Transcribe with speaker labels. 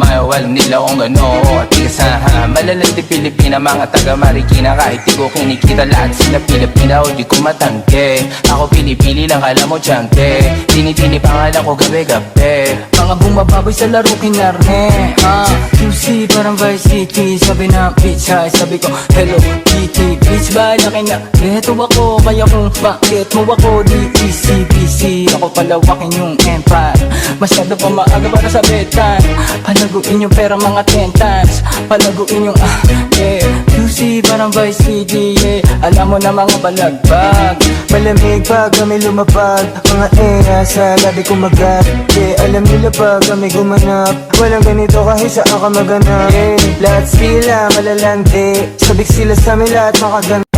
Speaker 1: kumayo, alam nila kung ano at tigasahan. Malalandi Pilipina, mga taga Marikina. Kahit di ko kinikita, lahat sila Pilipina o di ko matangke. Ako pili-pili lang, alam mo tiyangke. Tini-tini pangalan ko gabi-gabi.
Speaker 2: Mga bumababoy sa laro kinarne QC parang Vice City. Sabi na bitch hi, sabi ko hello kitty. Bitch ba laki na reto ako, kaya kung bakit mo ako di easy-peasy. Ako palawakin yung empire, masyado pa maaga para sa betan. Palaguin yung pera mga 10 times, palaguin yung yeah. QC parang Vice City, yeah. Alam mo na mga balagbag,
Speaker 3: Malamig pag kami lumapag, mga sa labi kumagat. Alam nila pag kami gumanap, walang ganito kahit saan ka maganap. Lahat sila malalandi, sabik sila sa amin lahat makaganda.